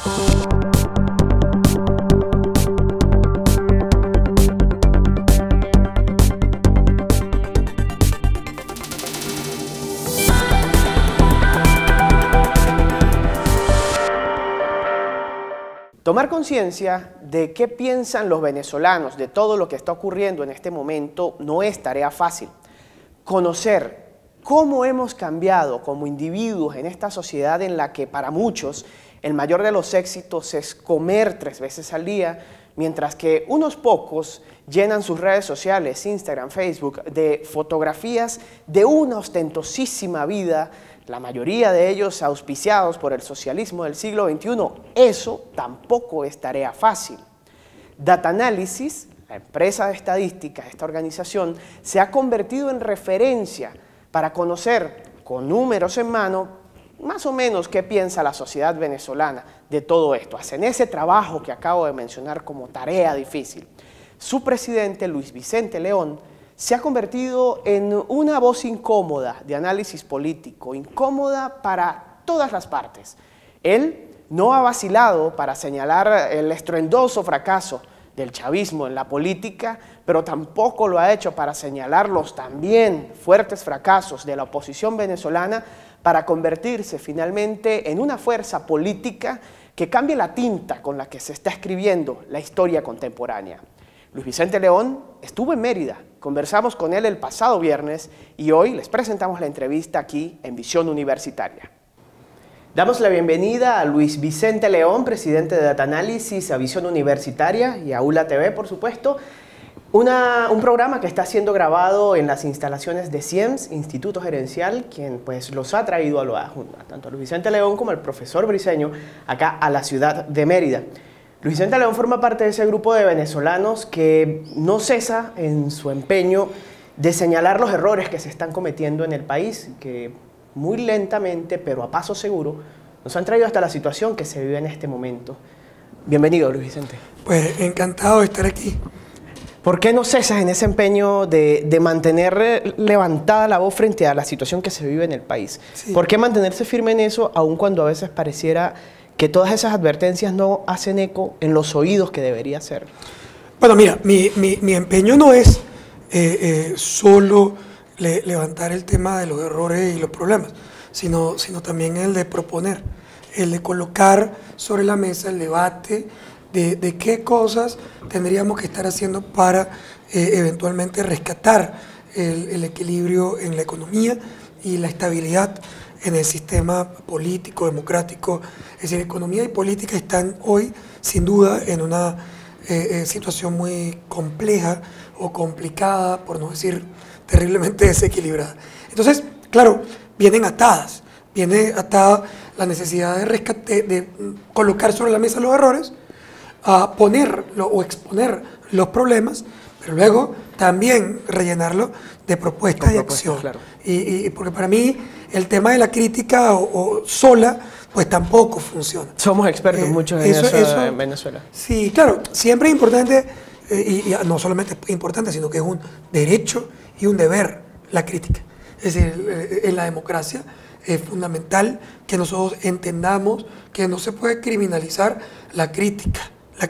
Tomar conciencia de qué piensan los venezolanos de todo lo que está ocurriendo en este momento no es tarea fácil. Conocer cómo hemos cambiado como individuos en esta sociedad en la que para muchos el mayor de los éxitos es comer 3 veces al día, mientras que unos pocos llenan sus redes sociales, Instagram, Facebook, de fotografías de una ostentosísima vida, la mayoría de ellos auspiciados por el socialismo del siglo XXI. Eso tampoco es tarea fácil. Data Analysis, la empresa de estadística de esta organización, se ha convertido en referencia para conocer con números en mano más o menos qué piensa la sociedad venezolana de todo esto. Hacen ese trabajo que acabo de mencionar como tarea difícil. Su presidente, Luis Vicente León, se ha convertido en una voz incómoda de análisis político, incómoda para todas las partes. Él no ha vacilado para señalar el estruendoso fracaso del chavismo en la política, pero tampoco lo ha hecho para señalar los también fuertes fracasos de la oposición venezolana para convertirse finalmente en una fuerza política que cambie la tinta con la que se está escribiendo la historia contemporánea. Luis Vicente León estuvo en Mérida, conversamos con él el pasado viernes y hoy les presentamos la entrevista aquí en Visión Universitaria. Damos la bienvenida a Luis Vicente León, presidente de Data Analysis, a Visión Universitaria y a ULA TV, por supuesto. Un programa que está siendo grabado en las instalaciones de CIEMS, Instituto Gerencial, quien pues los ha traído a tanto a Luis Vicente León como al profesor Briceño acá a la ciudad de Mérida. Luis Vicente León forma parte de ese grupo de venezolanos que no cesa en su empeño de señalar los errores que se están cometiendo en el país, que muy lentamente, pero a paso seguro, nos han traído hasta la situación que se vive en este momento. Bienvenido, Luis Vicente. Pues encantado de estar aquí. ¿Por qué no cesas en ese empeño de mantener levantada la voz frente a la situación que se vive en el país? Sí. ¿Por qué mantenerse firme en eso, aun cuando a veces pareciera que todas esas advertencias no hacen eco en los oídos que debería ser? Bueno, mira, mi empeño no es solo levantar el tema de los errores y los problemas, sino también el de proponer, el de colocar sobre la mesa el debate de qué cosas tendríamos que estar haciendo para eventualmente rescatar el equilibrio en la economía y la estabilidad en el sistema político, democrático. Es decir, economía y política están hoy, sin duda, en una situación muy compleja o complicada, por no decir terriblemente desequilibrada. Entonces, claro, viene atada la necesidad de rescate, de colocar sobre la mesa los errores, a ponerlo o exponer los problemas, pero luego también rellenarlo de propuestas y acción. Claro. Y porque para mí el tema de la crítica o sola, pues tampoco funciona. Somos expertos muchos en eso en Venezuela. Sí, claro, siempre es importante, y no solamente es importante, sino que es un derecho y un deber la crítica. Es decir, en la democracia es fundamental que nosotros entendamos que no se puede criminalizar la crítica.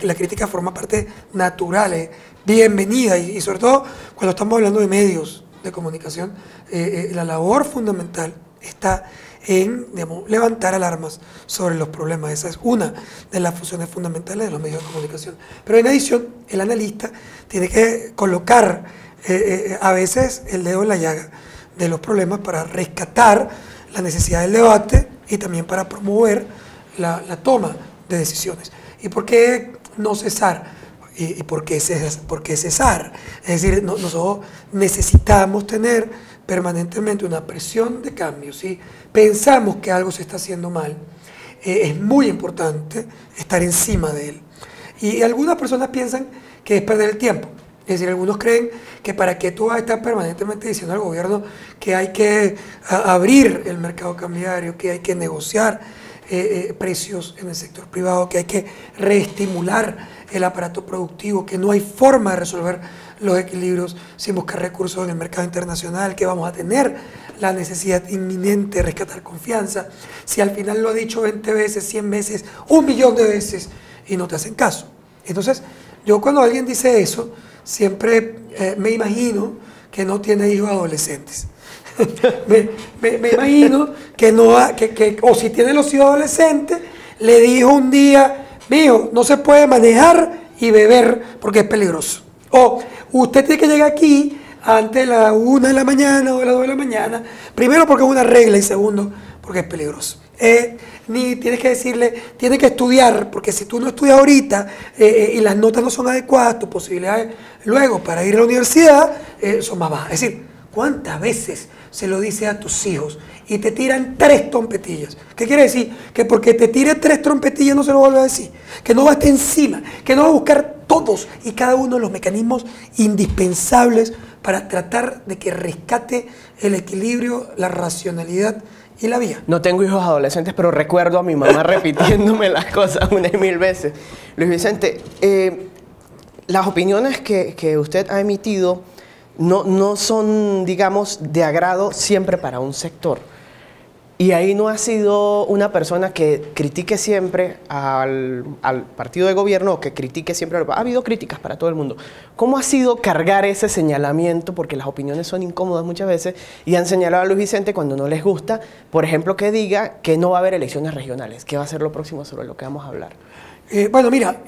La crítica forma parte natural, bienvenida, y sobre todo cuando estamos hablando de medios de comunicación, la labor fundamental está en, digamos, levantar alarmas sobre los problemas. Esa es una de las funciones fundamentales de los medios de comunicación. Pero en adición, el analista tiene que colocar a veces el dedo en la llaga de los problemas para rescatar la necesidad del debate y también para promover la toma de decisiones. ¿Y por qué no cesar? ¿Y por qué cesar? Es decir, nosotros necesitamos tener permanentemente una presión de cambio. Si pensamos que algo se está haciendo mal, es muy importante estar encima de él. Y algunas personas piensan que es perder el tiempo. Es decir, algunos creen que para que tú vas a estar permanentemente diciendo al gobierno que hay que abrir el mercado cambiario, que hay que negociar precios en el sector privado, que hay que reestimular el aparato productivo, que no hay forma de resolver los equilibrios sin buscar recursos en el mercado internacional, que vamos a tener la necesidad inminente de rescatar confianza, si al final lo ha dicho 20 veces, 100 veces, 1.000.000 de veces y no te hacen caso. Entonces, yo cuando alguien dice eso, siempre me imagino que no tiene hijos adolescentes. me imagino que no, o si tiene los hijos adolescentes, le dijo un día, mijo, no se puede manejar y beber porque es peligroso. O usted tiene que llegar aquí antes de la 1 de la mañana o de las 2 de la mañana, primero porque es una regla y segundo porque es peligroso. Ni tienes que decirle, tienes que estudiar, porque si tú no estudias ahorita y las notas no son adecuadas, tus posibilidades luego para ir a la universidad son más bajas. Es decir, ¿cuántas veces se lo dice a tus hijos y te tiran 3 trompetillas? ¿Qué quiere decir? Que porque te tire 3 trompetillas no se lo vuelve a decir, que no va a estar encima, que no va a buscar todos y cada uno de los mecanismos indispensables para tratar de que rescate el equilibrio, la racionalidad y la vía. No tengo hijos adolescentes, pero recuerdo a mi mamá repitiéndome las cosas 1.000 veces. Luis Vicente, las opiniones que usted ha emitido no son, digamos, de agrado siempre para un sector. Y ahí no ha sido una persona que critique siempre al partido de gobierno o que critique siempre. Ha habido críticas para todo el mundo. ¿Cómo ha sido cargar ese señalamiento? Porque las opiniones son incómodas muchas veces y han señalado a Luis Vicente cuando no les gusta, por ejemplo, que diga que no va a haber elecciones regionales. ¿Qué va a ser lo próximo sobre lo que vamos a hablar? Bueno, mira,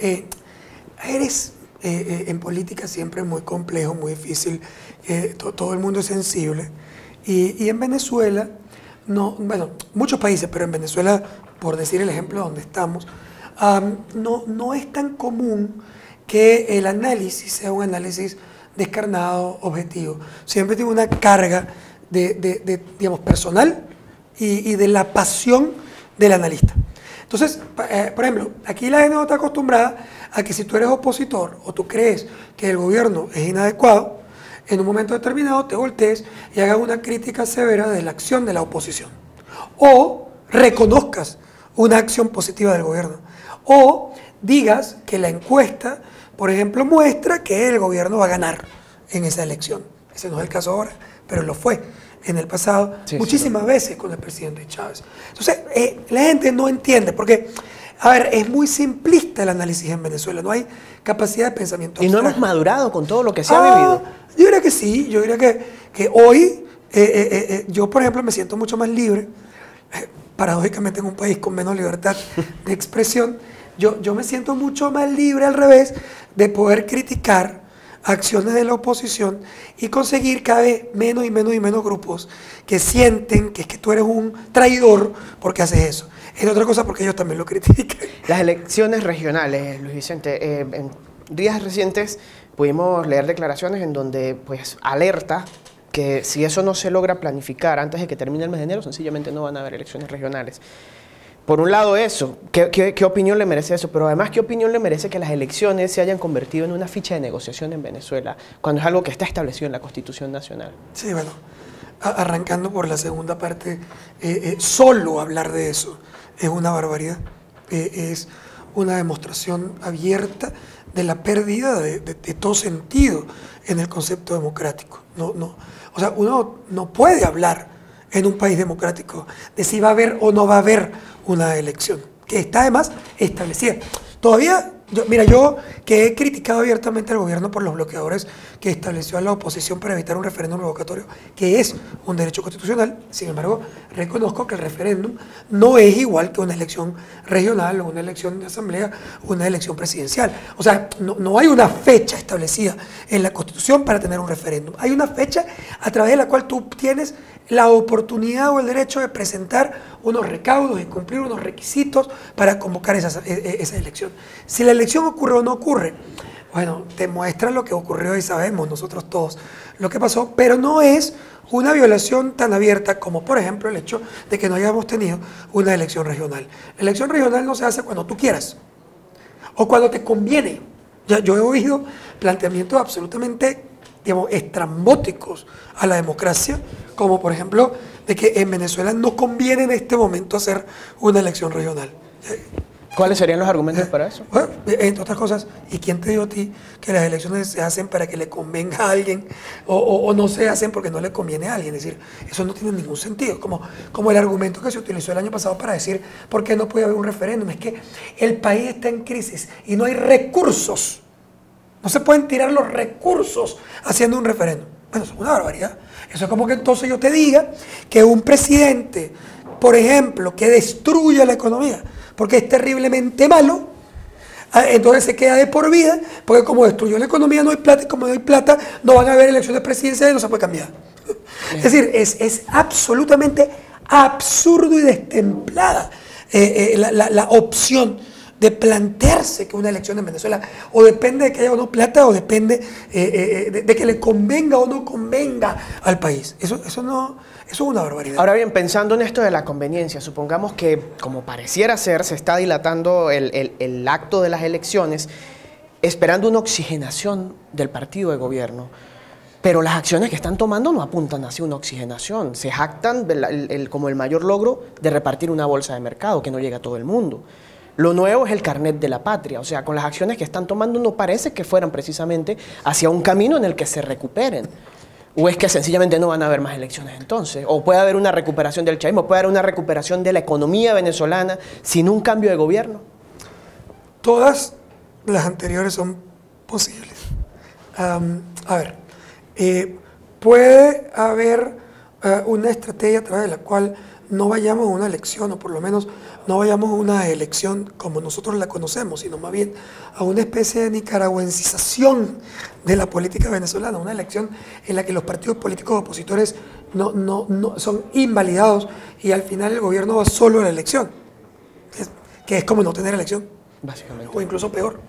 eres en política siempre muy complejo, muy difícil. Todo el mundo es sensible. Y en Venezuela... No, bueno, muchos países, pero en Venezuela, por decir el ejemplo donde estamos, no es tan común que el análisis sea un análisis descarnado, objetivo. Siempre tiene una carga digamos, personal y de la pasión del analista. Entonces, por ejemplo, aquí la gente no está acostumbrada a que si tú eres opositor o tú crees que el gobierno es inadecuado, en un momento determinado te voltees y hagas una crítica severa de la acción de la oposición. O reconozcas una acción positiva del gobierno. O digas que la encuesta, por ejemplo, muestra que el gobierno va a ganar en esa elección. Ese no es el caso ahora, pero lo fue en el pasado muchísimas veces con el presidente Chávez. Entonces, la gente no entiende, porque, a ver, es muy simplista el análisis en Venezuela, no hay capacidad de pensamiento abstracto. ¿Y no hemos madurado con todo lo que se ha vivido? Yo diría que sí, yo diría que hoy, yo por ejemplo me siento mucho más libre, paradójicamente en un país con menos libertad de expresión, yo me siento mucho más libre al revés de poder criticar acciones de la oposición y conseguir cada vez menos y menos y menos grupos que sienten que es que tú eres un traidor porque haces eso. Es otra cosa porque ellos también lo critican. Las elecciones regionales, Luis Vicente, en días recientes pudimos leer declaraciones en donde pues alerta que si eso no se logra planificar antes de que termine el mes de enero, sencillamente no van a haber elecciones regionales. Por un lado eso, ¿qué opinión le merece eso? Pero además, ¿qué opinión le merece que las elecciones se hayan convertido en una ficha de negociación en Venezuela, cuando es algo que está establecido en la Constitución Nacional? Sí, bueno, arrancando por la segunda parte, solo hablar de eso es una barbaridad, es una demostración abierta de la pérdida de todo sentido en el concepto democrático. O sea, uno no puede hablar en un país democrático de si va a haber o no va a haber una elección, que está además establecida. Todavía, yo que he criticado abiertamente al gobierno por los bloqueadores que estableció a la oposición para evitar un referéndum revocatorio, que es un derecho constitucional, sin embargo, reconozco que el referéndum no es igual que una elección regional o una elección de asamblea o una elección presidencial. O sea, no hay una fecha establecida en la Constitución para tener un referéndum. Hay una fecha a través de la cual tú tienes la oportunidad o el derecho de presentar unos recaudos y cumplir unos requisitos para convocar esa elección. Si la elección ocurre o no ocurre, bueno, te muestra lo que ocurrió y sabemos nosotros todos lo que pasó, pero no es una violación tan abierta como, por ejemplo, el hecho de que no hayamos tenido una elección regional. La elección regional no se hace cuando tú quieras o cuando te conviene. Yo he oído planteamientos absolutamente, digamos, estrambóticos a la democracia, como por ejemplo de que en Venezuela no conviene en este momento hacer una elección regional. ¿Cuáles serían los argumentos para eso? Bueno, entre otras cosas, ¿y quién te dijo a ti que las elecciones se hacen para que le convenga a alguien o no se hacen porque no le conviene a alguien? Es decir, eso no tiene ningún sentido. Como el argumento que se utilizó el año pasado para decir por qué no puede haber un referéndum. Es que el país está en crisis y no hay recursos. No se pueden tirar los recursos haciendo un referéndum. Bueno, eso es una barbaridad. Eso es como que entonces yo te diga que un presidente, por ejemplo, que destruya la economía, porque es terriblemente malo, entonces se queda de por vida, porque como destruyó la economía no hay plata, y como no hay plata no van a haber elecciones presidenciales y no se puede cambiar. Es decir, es absolutamente absurdo y destemplada la opción de plantearse que una elección en Venezuela o depende de que haya o no plata o depende de que le convenga o no convenga al país. Eso es una barbaridad. Ahora bien, pensando en esto de la conveniencia, supongamos que, como pareciera ser, se está dilatando el acto de las elecciones, esperando una oxigenación del partido de gobierno. Pero las acciones que están tomando no apuntan hacia una oxigenación. Se jactan como el mayor logro de repartir una bolsa de mercado que no llega a todo el mundo. Lo nuevo es el carnet de la patria, o sea, con las acciones que están tomando no parece que fueran precisamente hacia un camino en el que se recuperen. ¿O es que sencillamente no van a haber más elecciones entonces? ¿O puede haber una recuperación del chavismo? ¿Puede haber una recuperación de la economía venezolana sin un cambio de gobierno? Todas las anteriores son posibles. A ver, puede haber una estrategia a través de la cual no vayamos a una elección, o por lo menos no vayamos a una elección como nosotros la conocemos, sino más bien a una especie de nicaragüencización de la política venezolana, una elección en la que los partidos políticos opositores no son invalidados y al final el gobierno va solo a la elección, que es como no tener elección, Básicamente. o incluso peor.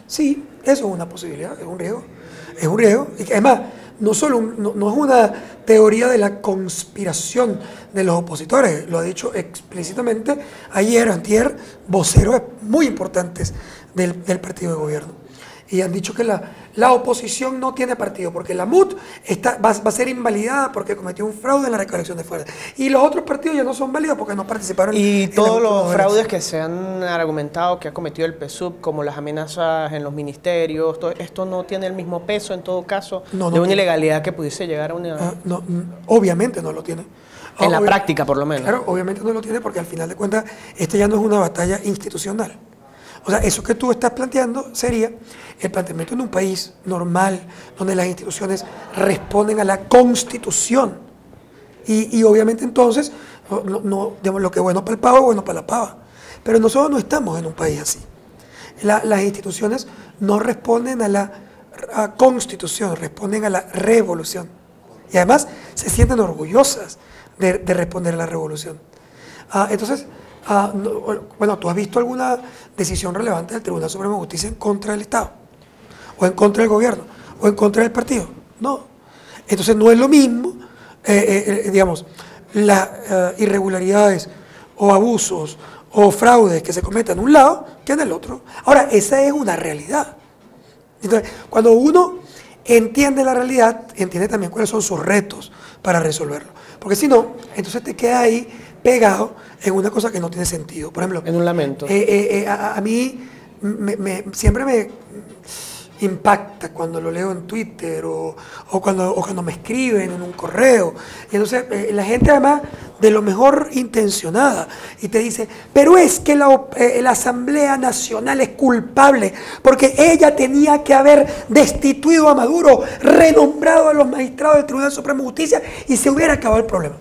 Sí, eso es una posibilidad, es un riesgo, y que además no es una teoría de la conspiración de los opositores, lo ha dicho explícitamente ayer, antier, voceros muy importantes del partido de gobierno. Y han dicho que la oposición no tiene partido, porque la MUD va a ser invalidada porque cometió un fraude en la recolección de fuerzas. Y los otros partidos ya no son válidos porque no participaron y todos los fraudes que se han argumentado que ha cometido el PSUV, como las amenazas en los ministerios, esto no tiene el mismo peso en todo caso de una ilegalidad que pudiese llegar a una... Obviamente no lo tiene. En la práctica, por lo menos. Claro, obviamente no lo tiene porque al final de cuentas esto ya no es una batalla institucional. O sea, eso que tú estás planteando sería el planteamiento en un país normal, donde las instituciones responden a la Constitución. Y obviamente entonces, digamos, lo que es bueno para el pavo es bueno para la pava. Pero nosotros no estamos en un país así. Las instituciones no responden a la Constitución, responden a la revolución. Y además se sienten orgullosas de responder a la revolución. Entonces, bueno, ¿tú has visto alguna decisión relevante del Tribunal Supremo de Justicia en contra del Estado? ¿O en contra del gobierno? ¿O en contra del partido? No. Entonces no es lo mismo, digamos, las irregularidades o abusos o fraudes que se cometan en un lado que en el otro. Ahora, esa es una realidad. Entonces, cuando uno entiende la realidad, entiende también cuáles son sus retos para resolverlo. Porque si no, entonces te queda ahí pegado en una cosa que no tiene sentido. Por ejemplo, en un lamento. A mí siempre me impacta cuando lo leo en Twitter o cuando me escriben en un correo. Y entonces la gente además de lo mejor intencionada y te dice, pero es que la Asamblea Nacional es culpable porque ella tenía que haber destituido a Maduro, renombrado a los magistrados del Tribunal Supremo de Justicia y se hubiera acabado el problema.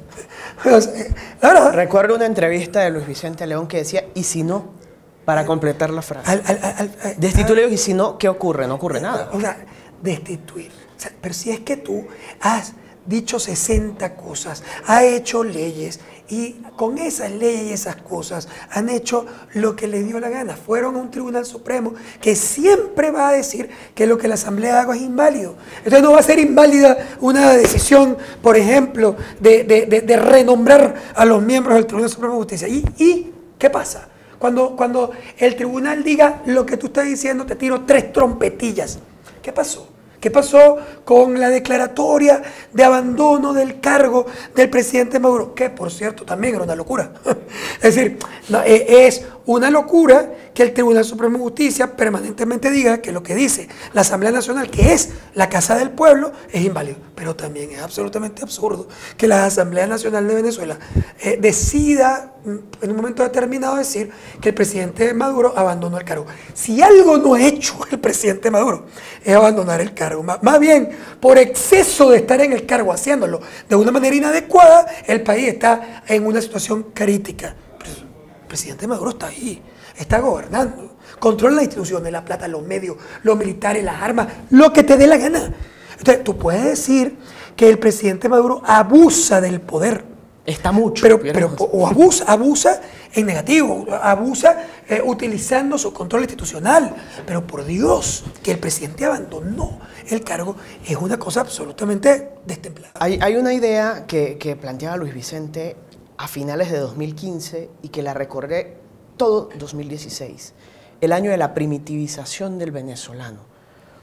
Recuerdo una entrevista de Luis Vicente León que decía, ¿y si no? Para completar la frase. Destituirlo y si no, ¿qué ocurre? No ocurre nada. O sea, destituir. O sea, pero si es que tú has dicho 60 cosas, has hecho leyes y con esas leyes y esas cosas han hecho lo que les dio la gana. Fueron a un Tribunal Supremo que siempre va a decir que lo que la Asamblea haga es inválido. Entonces no va a ser inválida una decisión, por ejemplo, de renombrar a los miembros del Tribunal Supremo de Justicia. ¿Y qué pasa? Cuando el tribunal diga lo que tú estás diciendo, te tiro 3 trompetillas. ¿Qué pasó? ¿Qué pasó con la declaratoria de abandono del cargo del presidente Maduro? Que, por cierto, también era una locura. Es decir, es una locura que el Tribunal Supremo de Justicia permanentemente diga que lo que dice la Asamblea Nacional, que es la Casa del Pueblo, es inválido. Pero también es absolutamente absurdo que la Asamblea Nacional de Venezuela decida en un momento determinado decir que el presidente Maduro abandonó el cargo. Si algo no ha hecho el presidente Maduro es abandonar el cargo. Más bien, por exceso de estar en el cargo, haciéndolo de una manera inadecuada, el país está en una situación crítica. El presidente Maduro está ahí, está gobernando, controla las instituciones, la plata, los medios, los militares, las armas, lo que te dé la gana. Entonces, tú puedes decir que el presidente Maduro abusa del poder. Está mucho. O abusa en negativo, abusa utilizando su control institucional. Pero por Dios, que el presidente abandonó el cargo es una cosa absolutamente destemplada. Hay una idea que planteaba Luis Vicente a finales de 2015 y que la recorre todo 2016, el año de la primitivización del venezolano.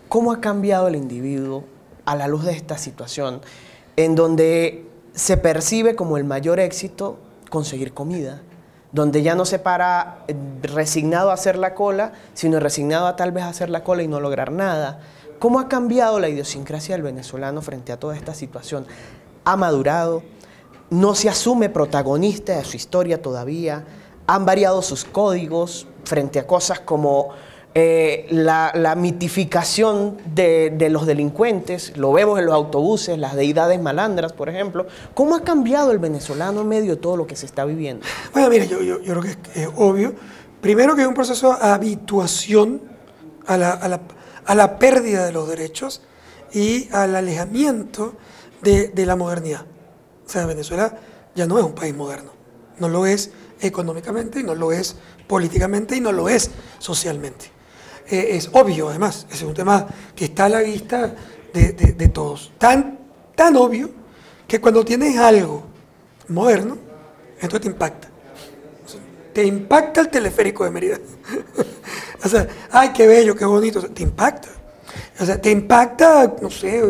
¿Cómo ha cambiado el individuo a la luz de esta situación en donde se percibe como el mayor éxito conseguir comida, donde ya no se para resignado a hacer la cola, sino resignado a tal vez hacer la cola y no lograr nada? ¿Cómo ha cambiado la idiosincrasia del venezolano frente a toda esta situación? ¿Ha madurado? ¿No se asume protagonista de su historia todavía? ¿Han variado sus códigos frente a cosas como la mitificación de los delincuentes? Lo vemos en los autobuses, las deidades malandras, por ejemplo. ¿Cómo ha cambiado el venezolano en medio de todo lo que se está viviendo? Bueno, mire, yo creo que es obvio. Primero que hay un proceso de habituación a la pérdida de los derechos y al alejamiento de la modernidad. O sea, Venezuela ya no es un país moderno. No lo es económicamente, y no lo es políticamente, y no lo es socialmente. Es obvio, además, es un tema que está a la vista de todos. Tan obvio que cuando tienes algo moderno, entonces te impacta. Te impacta el teleférico de Mérida. O sea, ay, qué bello, qué bonito. O sea, te impacta. O sea, te impacta, no sé,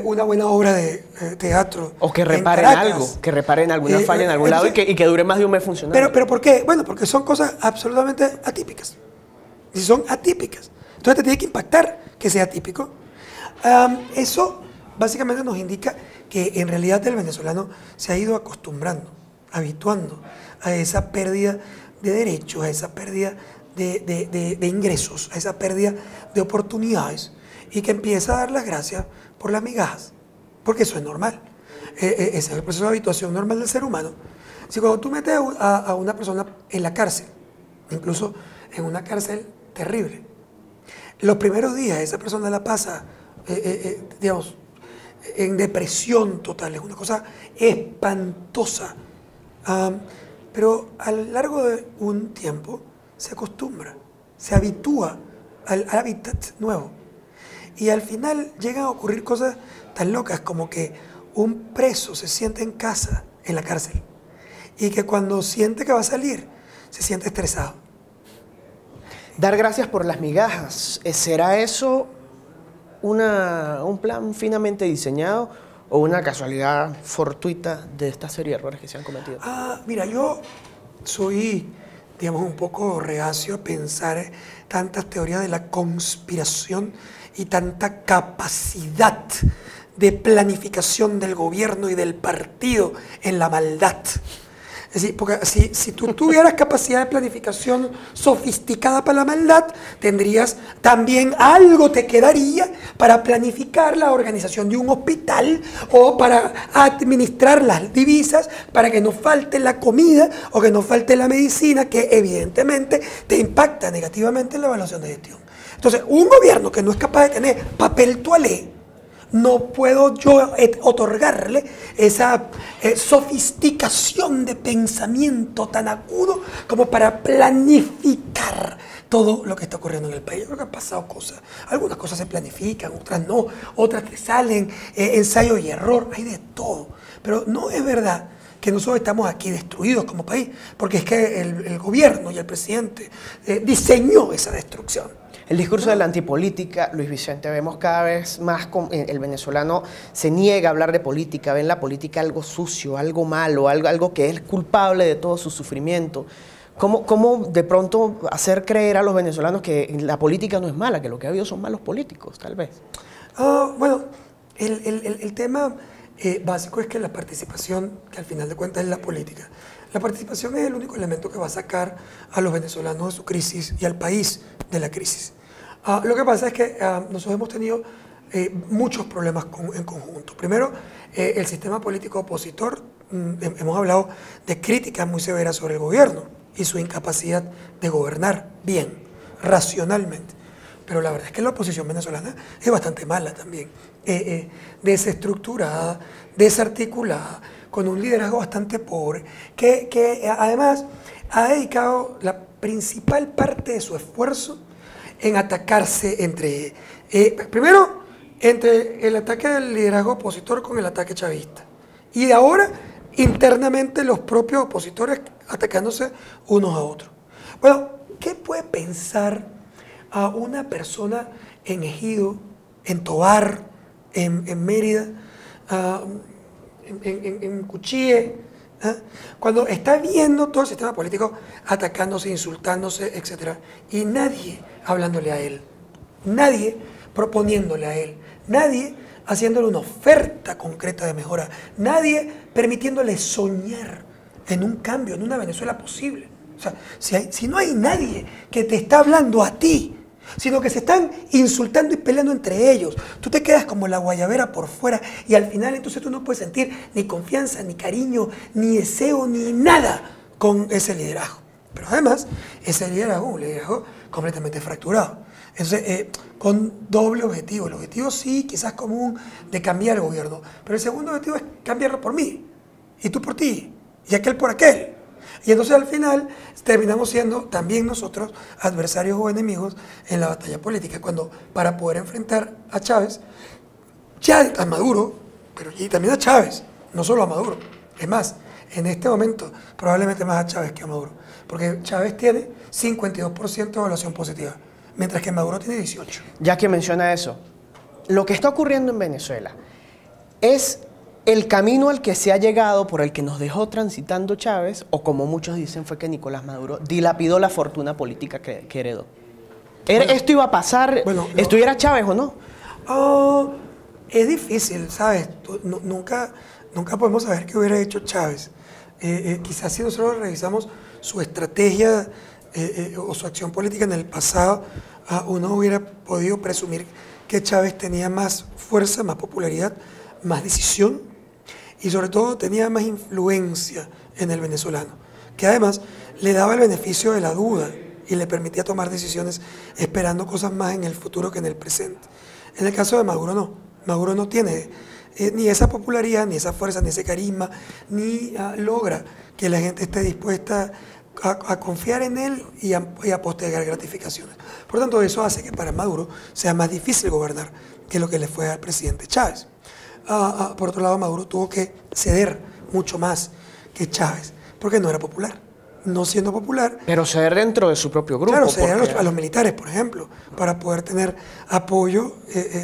una buena obra de teatro. O que reparen algo, que reparen alguna falla en algún lado y que dure más de un mes funcionando. Pero ¿por qué? Bueno, porque son cosas absolutamente atípicas. Si son atípicas, entonces te tiene que impactar que sea atípico. Eso básicamente nos indica que en realidad el venezolano se ha ido acostumbrando, habituando a esa pérdida de derechos, a esa pérdida de ingresos, a esa pérdida de oportunidades, y que empieza a dar las gracias por las migajas, porque eso es normal. Ese es el proceso de habituación normal del ser humano. Si cuando tú metes a una persona en la cárcel, incluso en una cárcel terrible, los primeros días esa persona la pasa, digamos, en depresión total, es una cosa espantosa. Pero a lo largo de un tiempo se acostumbra, se habitúa al hábitat nuevo. Y al final llegan a ocurrir cosas tan locas como que un preso se siente en casa, en la cárcel, y que cuando siente que va a salir, se siente estresado. Dar gracias por las migajas, ¿será eso un plan finamente diseñado o una casualidad fortuita de esta serie de errores que se han cometido? Mira, yo soy, digamos, un poco reacio a pensar tantas teorías de la conspiración y tanta capacidad de planificación del gobierno y del partido en la maldad. Es decir, porque si tú tuvieras capacidad de planificación sofisticada para la maldad, tendrías también algo te quedaría para planificar la organización de un hospital o para administrar las divisas para que no falte la comida o que no falte la medicina, que evidentemente te impacta negativamente en la evaluación de gestión. Entonces, un gobierno que no es capaz de tener papel toalé, no puedo yo otorgarle esa sofisticación de pensamiento tan agudo como para planificar todo lo que está ocurriendo en el país. Yo creo que han pasado cosas. Algunas cosas se planifican, otras no, otras te salen, ensayo y error, hay de todo. Pero no es verdad que nosotros estamos aquí destruidos como país, porque es que el gobierno y el presidente diseñó esa destrucción. El discurso de la antipolítica, Luis Vicente, vemos cada vez más, el venezolano se niega a hablar de política, ven la política algo sucio, algo malo, algo que es culpable de todo su sufrimiento. ¿Cómo de pronto hacer creer a los venezolanos que la política no es mala, que lo que ha habido son malos políticos, tal vez? Bueno, el tema básico es que la participación, que al final de cuentas es la política, la participación es el único elemento que va a sacar a los venezolanos de su crisis y al país de la crisis. Lo que pasa es que nosotros hemos tenido muchos problemas en conjunto. Primero, el sistema político opositor, hemos hablado de críticas muy severas sobre el gobierno y su incapacidad de gobernar bien, racionalmente. Pero la verdad es que la oposición venezolana es bastante mala también, desestructurada, desarticulada, con un liderazgo bastante pobre, que además ha dedicado la principal parte de su esfuerzo en atacarse primero, entre el ataque del liderazgo opositor con el ataque chavista. Y ahora, internamente, los propios opositores atacándose unos a otros. Bueno, ¿qué puede pensar a una persona en Ejido, en Tovar, en Mérida, en Cuchille, cuando está viendo todo el sistema político atacándose, insultándose, etc., y nadie hablándole a él, nadie proponiéndole a él, nadie haciéndole una oferta concreta de mejora, nadie permitiéndole soñar en un cambio, en una Venezuela posible? O sea, si no hay nadie que te está hablando a ti, sino que se están insultando y peleando entre ellos, tú te quedas como la guayabera por fuera y al final entonces tú no puedes sentir ni confianza, ni cariño, ni deseo, ni nada con ese liderazgo. Pero además, ese liderazgo es un liderazgo completamente fracturado. Entonces, con doble objetivo. El objetivo sí, quizás común, de cambiar el gobierno, pero el segundo objetivo es cambiarlo por mí, y tú por ti, y aquel por aquel. Y entonces al final terminamos siendo también nosotros adversarios o enemigos en la batalla política, cuando para poder enfrentar a Chávez, ya a Maduro, pero y también a Chávez, no solo a Maduro. Es más, en este momento probablemente más a Chávez que a Maduro, porque Chávez tiene 52% de evaluación positiva, mientras que Maduro tiene 18%. Ya que menciona eso, lo que está ocurriendo en Venezuela es el camino al que se ha llegado, por el que nos dejó transitando Chávez, o como muchos dicen fue que Nicolás Maduro dilapidó la fortuna política que heredó. Bueno, ¿esto iba a pasar, estuviera Chávez o no? Es difícil, ¿sabes? Nunca podemos saber qué hubiera hecho Chávez. Quizás si nosotros revisamos su estrategia o su acción política en el pasado, uno hubiera podido presumir que Chávez tenía más fuerza, más popularidad, más decisión y sobre todo tenía más influencia en el venezolano, que además le daba el beneficio de la duda y le permitía tomar decisiones esperando cosas más en el futuro que en el presente. En el caso de Maduro no. Maduro no tiene ni esa popularidad, ni esa fuerza, ni ese carisma, ni logra que la gente esté dispuesta a confiar en él y a postergar gratificaciones. Por tanto, eso hace que para Maduro sea más difícil gobernar que lo que le fue al presidente Chávez. Por otro lado, Maduro tuvo que ceder mucho más que Chávez, porque no era popular. No siendo popular... Pero ceder dentro de su propio grupo. Claro, ceder a los militares, por ejemplo, para poder tener apoyo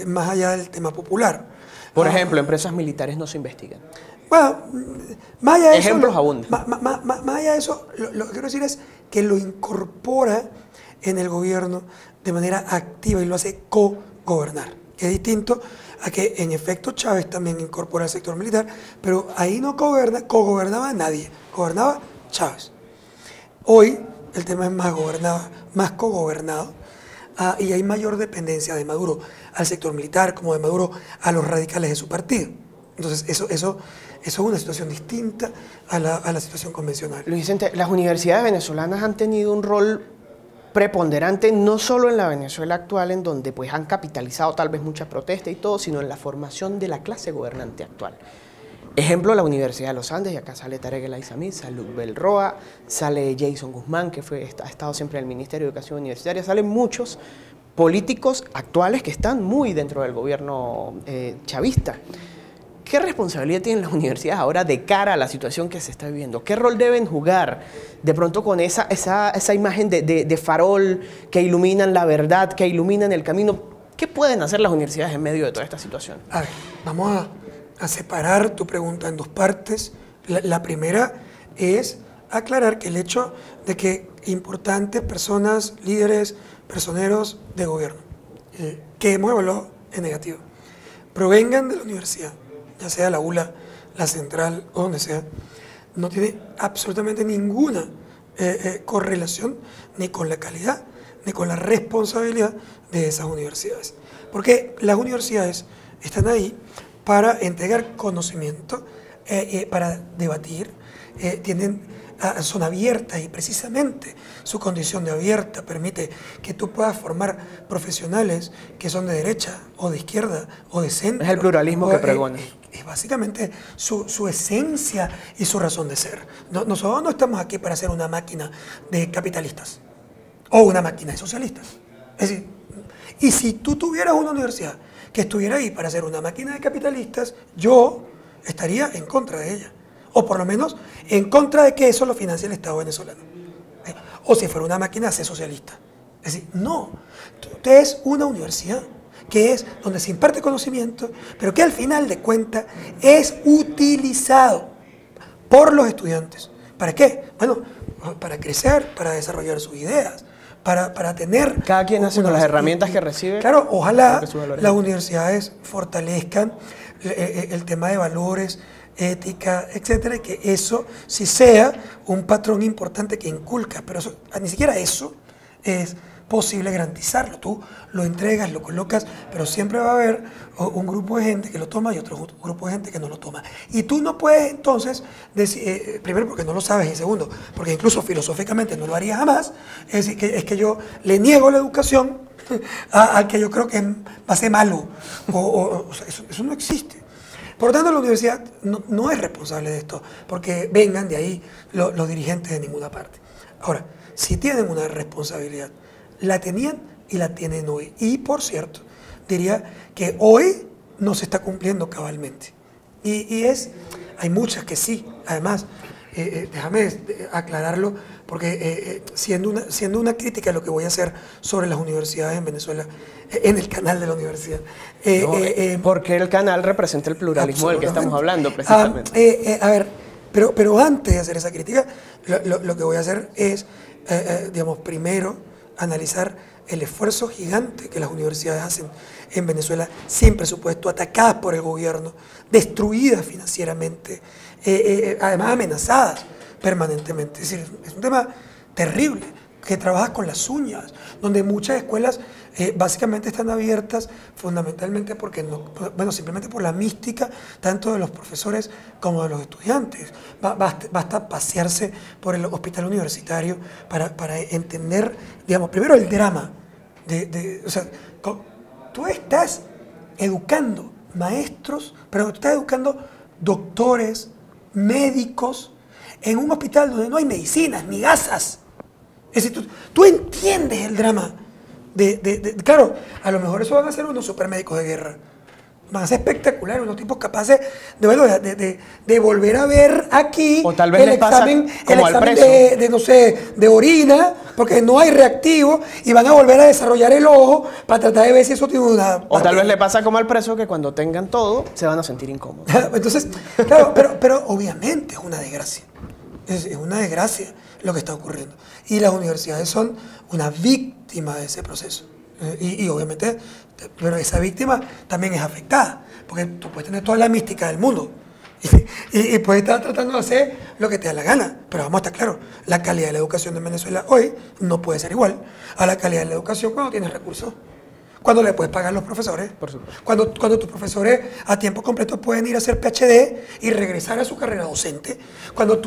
más allá del tema popular. Por ejemplo, empresas militares no se investigan. Bueno, más allá de eso... Ejemplos abundan. Más allá de eso, lo que quiero decir es que lo incorpora en el gobierno de manera activa y lo hace co-gobernar, que es distinto a que en efecto Chávez también incorpora el sector militar, pero ahí no co-gobernaba nadie, gobernaba Chávez. Hoy el tema es más co-gobernado y hay mayor dependencia de Maduro al sector militar como de Maduro a los radicales de su partido. Entonces eso es una situación distinta a la situación convencional. Luis Vicente, las universidades venezolanas han tenido un rol preponderante no solo en la Venezuela actual, en donde pues han capitalizado tal vez mucha protesta y todo, sino en la formación de la clase gobernante actual. Ejemplo, la Universidad de los Andes, y acá sale Tarek El Aizami, sale Luzbel Roa, sale Jason Guzmán, que ha estado siempre en el Ministerio de Educación Universitaria, salen muchos políticos actuales que están muy dentro del gobierno chavista. ¿Qué responsabilidad tienen las universidades ahora de cara a la situación que se está viviendo? ¿Qué rol deben jugar de pronto con esa imagen de farol que iluminan la verdad, que iluminan el camino? ¿Qué pueden hacer las universidades en medio de toda esta situación? A ver, vamos a separar tu pregunta en dos partes. La primera es aclarar que el hecho de que importantes personas, líderes, personeros de gobierno, que hemos evaluado en negativo, provengan de la universidad, ya sea la ULA, la central o donde sea, no tiene absolutamente ninguna correlación ni con la calidad ni con la responsabilidad de esas universidades. Porque las universidades están ahí para entregar conocimiento, para debatir, son abiertas y precisamente su condición de abierta permite que tú puedas formar profesionales que son de derecha o de izquierda o de centro. Es el pluralismo que pregona. Es básicamente su esencia y su razón de ser. Nosotros no estamos aquí para ser una máquina de capitalistas o una máquina de socialistas. Es decir, y si tú tuvieras una universidad que estuviera ahí para ser una máquina de capitalistas, yo estaría en contra de ella. O por lo menos en contra de que eso lo financie el Estado venezolano. O si fuera una máquina, ser socialista. Es decir, no. Usted es una universidad que es donde se imparte conocimiento, pero que al final de cuentas es utilizado por los estudiantes. ¿Para qué? Bueno, para crecer, para desarrollar sus ideas, para tener... Cada quien hace con las herramientas que recibe. Claro, ojalá las universidades fortalezcan el tema de valores, ética, etcétera, y que eso sí sea un patrón importante que inculca, pero eso, ni siquiera eso es posible garantizarlo. Tú lo entregas, lo colocas, pero siempre va a haber un grupo de gente que lo toma y otro grupo de gente que no lo toma. Y tú no puedes entonces, decir, primero porque no lo sabes y segundo, porque incluso filosóficamente no lo harías jamás, es decir, es que yo le niego la educación al que yo creo que va a ser malo. O sea, eso no existe. Por lo tanto, la universidad no es responsable de esto, porque vengan de ahí los dirigentes de ninguna parte. Ahora, si tienen una responsabilidad, la tenían y la tienen hoy. Y, por cierto, diría que hoy no se está cumpliendo cabalmente. Hay muchas que sí. Además, déjame aclararlo, porque siendo una crítica lo que voy a hacer sobre las universidades en Venezuela, en el canal de la universidad. Porque el canal representa el pluralismo del que estamos hablando, precisamente. A ver, pero antes de hacer esa crítica, lo que voy a hacer es, digamos, primero analizar el esfuerzo gigante que las universidades hacen en Venezuela sin presupuesto, atacadas por el gobierno, destruidas financieramente, además amenazadas permanentemente. Es decir, es un tema terrible, que trabaja con las uñas, donde muchas escuelas básicamente están abiertas fundamentalmente porque simplemente por la mística tanto de los profesores como de los estudiantes. Basta pasearse por el hospital universitario para entender, digamos, primero el drama o sea, tú estás educando maestros, pero tú estás educando doctores, médicos, en un hospital donde no hay medicinas ni gasas. Es decir, tú entiendes el drama. Claro, a lo mejor eso van a ser unos supermédicos de guerra. Van a ser espectaculares, unos tipos capaces de volver a ver aquí o tal vez el examen de orina, porque no hay reactivo, y van a volver a desarrollar el ojo para tratar de ver si eso tiene una... O tal vez le pasa como al preso, que cuando tengan todo se van a sentir incómodos. Entonces, claro, pero obviamente es una desgracia. Es una desgracia lo que está ocurriendo. Y las universidades son una víctima de ese proceso. Y obviamente, pero esa víctima también es afectada, porque tú puedes tener toda la mística del mundo y puedes estar tratando de hacer lo que te da la gana, pero vamos a estar claros, la calidad de la educación en Venezuela hoy no puede ser igual a la calidad de la educación cuando tienes recursos. Cuando le puedes pagar a los profesores, cuando tus profesores a tiempo completo pueden ir a hacer PhD y regresar a su carrera docente, cuando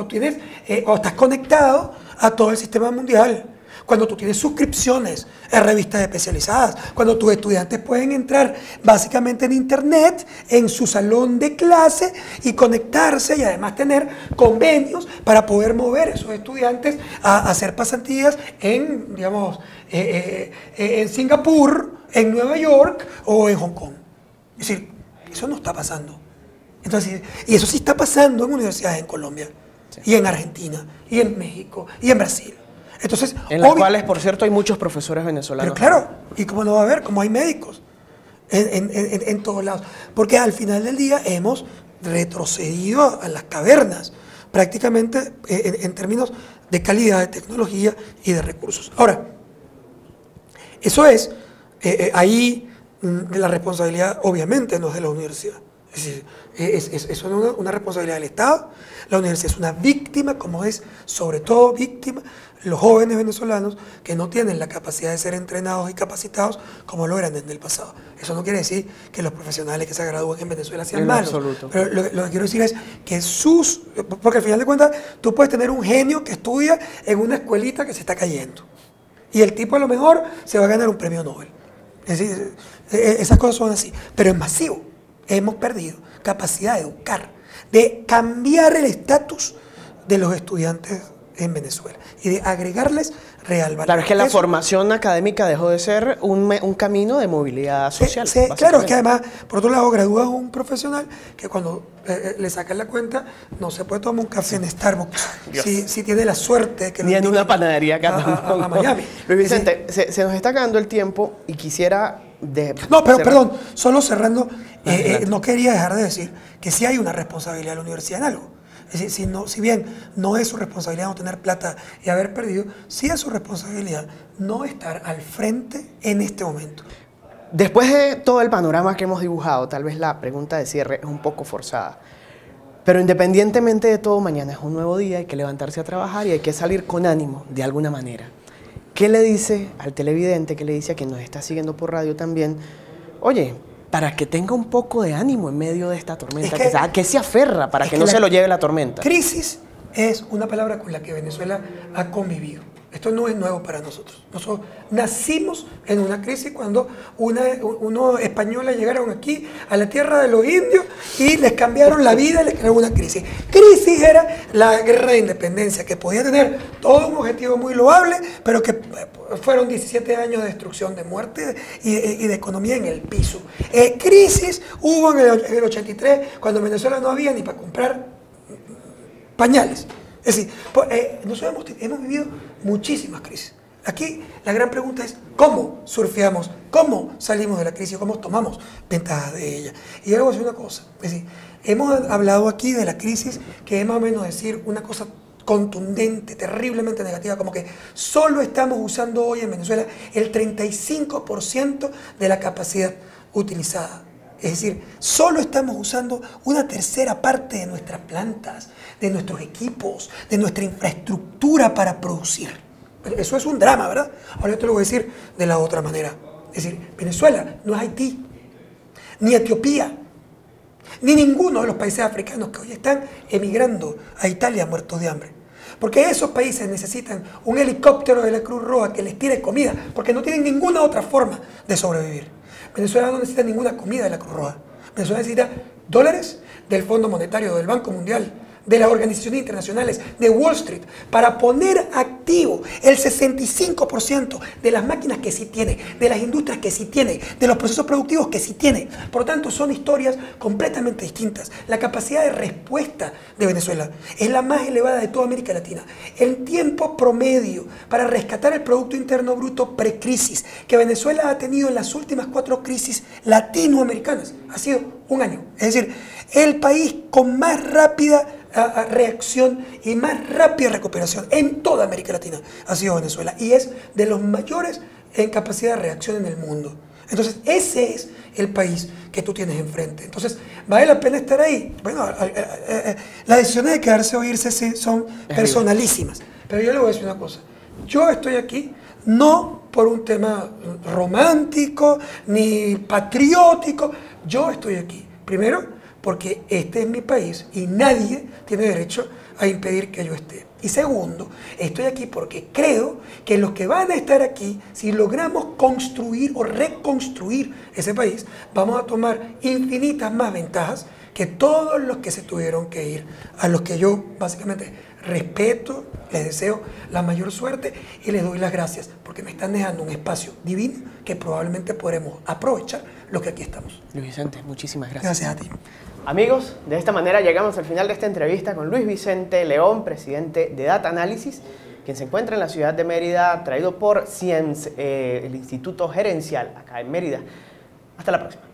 tienes o estás conectado a todo el sistema mundial, cuando tú tienes suscripciones a revistas especializadas, cuando tus estudiantes pueden entrar básicamente en internet, en su salón de clase y conectarse y además tener convenios para poder mover a esos estudiantes a hacer pasantías en, digamos, en Singapur, en Nueva York o en Hong Kong. Es decir, eso no está pasando. Entonces, y eso sí está pasando en universidades en Colombia, sí, y en Argentina, y en México, y en Brasil. Entonces, en las cuales, por cierto, hay muchos profesores venezolanos. Pero claro, y como no va a haber, como hay médicos en todos lados. Porque al final del día hemos retrocedido a las cavernas prácticamente en términos de calidad, de tecnología y de recursos. Ahora, eso es, ahí la responsabilidad obviamente no es de la universidad. Es decir, eso es una responsabilidad del Estado. La universidad es una víctima, como es sobre todo víctima los jóvenes venezolanos que no tienen la capacidad de ser entrenados y capacitados como lo eran en el pasado. Eso no quiere decir que los profesionales que se gradúan en Venezuela sean malos. Absoluto. Pero lo que quiero decir es que porque al final de cuentas tú puedes tener un genio que estudia en una escuelita que se está cayendo. Y el tipo a lo mejor se va a ganar un premio Nobel. Es decir, esas cosas son así. Pero es masivo. Hemos perdido capacidad de educar, de cambiar el estatus de los estudiantes en Venezuela y de agregarles real valor. Claro, es que la formación académica dejó de ser un camino de movilidad social. Claro, es que además, por otro lado, gradúas un profesional que cuando le sacan la cuenta no se puede tomar un café en Starbucks si tiene la suerte que ni en una panadería acá a Miami. Luis Vicente, se nos está acabando el tiempo y quisiera... No, pero perdón, solo cerrando, no quería dejar de decir que sí hay una responsabilidad de la universidad en algo. Es decir, si bien no es su responsabilidad no tener plata y haber perdido, sí es su responsabilidad no estar al frente en este momento. Después de todo el panorama que hemos dibujado, tal vez la pregunta de cierre es un poco forzada. Pero independientemente de todo, mañana es un nuevo día, hay que levantarse a trabajar y hay que salir con ánimo, de alguna manera. ¿Qué le dice al televidente, qué le dice a quien nos está siguiendo por radio también? Oye, para que tenga un poco de ánimo en medio de esta tormenta, que se aferra para que no se lo lleve la tormenta. Crisis es una palabra con la que Venezuela ha convivido. Esto no es nuevo para nosotros. Nosotros nacimos en una crisis cuando unos españoles llegaron aquí a la tierra de los indios y les cambiaron la vida y les crearon una crisis. Crisis era la guerra de independencia, que podía tener todo un objetivo muy loable, pero que fueron 17 años de destrucción, de muerte y de economía en el piso. Crisis hubo en el 83, cuando en Venezuela no había ni para comprar pañales. Es decir, nosotros hemos vivido muchísimas crisis. Aquí la gran pregunta es cómo surfeamos, cómo salimos de la crisis, cómo tomamos ventaja de ella. Y yo le voy a decir una cosa, es decir, hemos hablado aquí de la crisis, que es más o menos decir una cosa contundente, terriblemente negativa, como que solo estamos usando hoy en Venezuela el 35% de la capacidad utilizada. Es decir, solo estamos usando una tercera parte de nuestras plantas, de nuestros equipos, de nuestra infraestructura para producir. Eso es un drama, ¿verdad? Ahora yo te lo voy a decir de la otra manera. Es decir, Venezuela no es Haití, ni Etiopía, ni ninguno de los países africanos que hoy están emigrando a Italia muertos de hambre. Porque esos países necesitan un helicóptero de la Cruz Roja que les tire comida, porque no tienen ninguna otra forma de sobrevivir. Venezuela no necesita ninguna comida de la Cruz Roja. Venezuela necesita dólares del Fondo Monetario, del Banco Mundial, de las organizaciones internacionales, de Wall Street, para poner activo el 65% de las máquinas que sí tiene, de las industrias que sí tiene, de los procesos productivos que sí tiene. Por lo tanto, son historias completamente distintas. La capacidad de respuesta de Venezuela es la más elevada de toda América Latina. El tiempo promedio para rescatar el Producto Interno Bruto precrisis que Venezuela ha tenido en las últimas 4 crisis latinoamericanas ha sido un año. Es decir, el país con más rápida reacción y más rápida recuperación en toda América Latina ha sido Venezuela, y es de los mayores en capacidad de reacción en el mundo. Entonces ese es el país que tú tienes enfrente. Entonces, ¿vale la pena estar ahí? Bueno, las decisiones de quedarse o irse sí son personalísimas, pero yo le voy a decir una cosa: yo estoy aquí no por un tema romántico ni patriótico. Yo estoy aquí primero porque este es mi país y nadie tiene derecho a impedir que yo esté. Y segundo, estoy aquí porque creo que los que van a estar aquí, si logramos construir o reconstruir ese país, vamos a tomar infinitas más ventajas que todos los que se tuvieron que ir, a los que yo básicamente respeto, les deseo la mayor suerte y les doy las gracias porque me están dejando un espacio divino que probablemente podremos aprovechar los que aquí estamos. Luis Vicente, muchísimas gracias. Gracias a ti. Amigos, de esta manera llegamos al final de esta entrevista con Luis Vicente León, presidente de Data Analysis, quien se encuentra en la ciudad de Mérida, traído por Cience, el Instituto Gerencial acá en Mérida. Hasta la próxima.